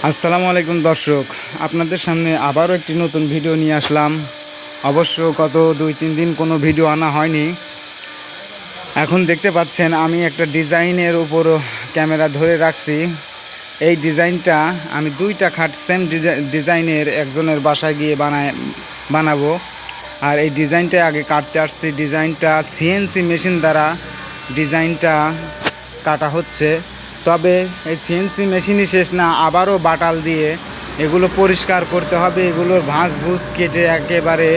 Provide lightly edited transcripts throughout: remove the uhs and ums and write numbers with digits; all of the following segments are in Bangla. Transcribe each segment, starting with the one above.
আসসালামু আলাইকুম দর্শক, আপনাদের সামনে আবারও একটি নতুন ভিডিও নিয়ে আসলাম। অবশ্য গত 2-3 দিন কোনো ভিডিও আনা হয়নি। এখন দেখতে পাচ্ছেন আমি একটা ডিজাইনের উপর ক্যামেরা ধরে রাখছি। এই ডিজাইনটা আমি 2টা খাট সেম ডিজাইনের একজনের বাসায় গিয়ে বানাবো। আর এই ডিজাইনটা আগে কাটতে আসছি। ডিজাইনটা সিএনসি মেশিন দ্বারা ডিজাইনটা কাটা হচ্ছে। তবে এই সিএনসি মেশিনই শেষ না, আবারও বাটাল দিয়ে এগুলো পরিষ্কার করতে হবে, এগুলোর ভাঁজ ভুজ কেটে একেবারে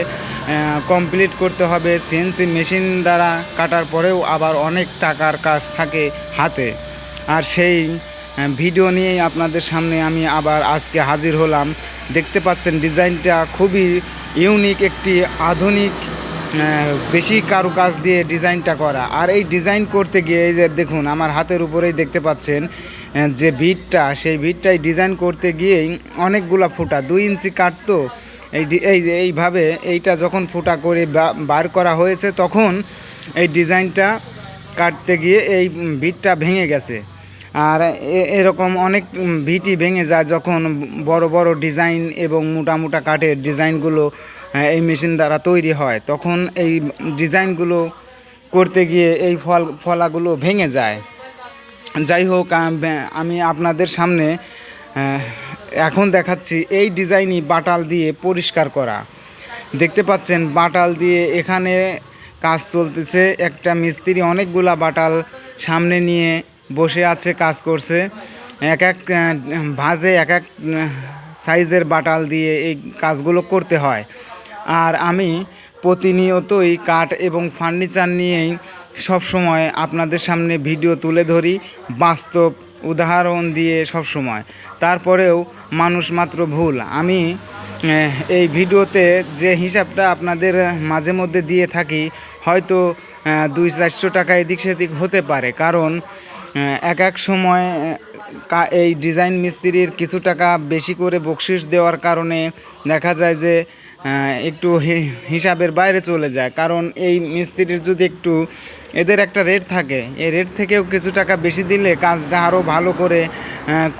কমপ্লিট করতে হবে। সিএনসি মেশিন দ্বারা কাটার পরেও আবার অনেক টাকার কাজ থাকে হাতে। আর সেই ভিডিও নিয়েই আপনাদের সামনে আমি আবার আজকে হাজির হলাম। দেখতে পাচ্ছেন ডিজাইনটা খুবই ইউনিক, একটি আধুনিক বেশি কারুকাজ দিয়ে ডিজাইনটা করা। আর এই ডিজাইন করতে গিয়ে এই যে দেখুন আমার হাতের উপরেই দেখতে পাচ্ছেন যে ভিটটা, সেই ভিটটাই ডিজাইন করতে গিয়েই অনেকগুলা ফুটা, 2 ইঞ্চি কাটতো। এইভাবে এইটা যখন ফুটা করে বার করা হয়েছে তখন এই ডিজাইনটা কাটতে গিয়ে এই ভিটটা ভেঙে গেছে। আর এরকম অনেক ভিটই ভেঙে যায় যখন বড় বড় ডিজাইন এবং মোটা মোটা কাঠের ডিজাইনগুলো এই মেশিন দ্বারা তৈরি হয়, তখন এই ডিজাইনগুলো করতে গিয়ে এই ফলাগুলো ভেঙে যায়। যাই হোক, আমি আপনাদের সামনে এখন দেখাচ্ছি এই ডিজাইনই বাটাল দিয়ে পরিষ্কার করা। দেখতে পাচ্ছেন বাটাল দিয়ে এখানে কাজ চলতেছে। একটা মিস্ত্রি অনেকগুলা বাটাল সামনে নিয়ে বসে আছে, কাজ করছে। এক এক ভাঁজে এক এক সাইজের বাটাল দিয়ে এই কাজগুলো করতে হয়। আর আমি প্রতিনিয়তই কাঠ এবং ফার্নিচার নিয়েই সবসময় আপনাদের সামনে ভিডিও তুলে ধরি, বাস্তব উদাহরণ দিয়ে সবসময়। তারপরেও মানুষ মাত্র ভুল। আমি এই ভিডিওতে যে হিসাবটা আপনাদের মাঝে মধ্যে দিয়ে থাকি, হয়তো 200-400 টাকা এদিক সেদিক হতে পারে, কারণ এক এক সময় এই ডিজাইন মিস্ত্রির কিছু টাকা বেশি করে বকশিশ দেওয়ার কারণে দেখা যায় যে একটু হিসাবের বাইরে চলে যায়। কারণ এই মিস্ত্রির যদি একটু এদের একটা রেট থাকে, এই রেট থেকেও কিছু টাকা বেশি দিলে কাজটা আরও ভালো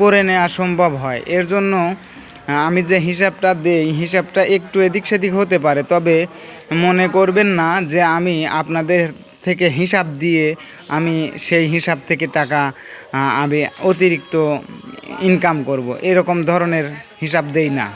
করে নেওয়া সম্ভব হয়। এর জন্য আমি যে হিসাবটা দেই, হিসাবটা একটু এদিক সেদিক হতে পারে। তবে মনে করবেন না যে আমি আপনাদের থেকে হিসাব দিয়ে আমি সেই হিসাব থেকে টাকা আমি অতিরিক্ত ইনকাম করব, এরকম ধরনের হিসাব দেই না।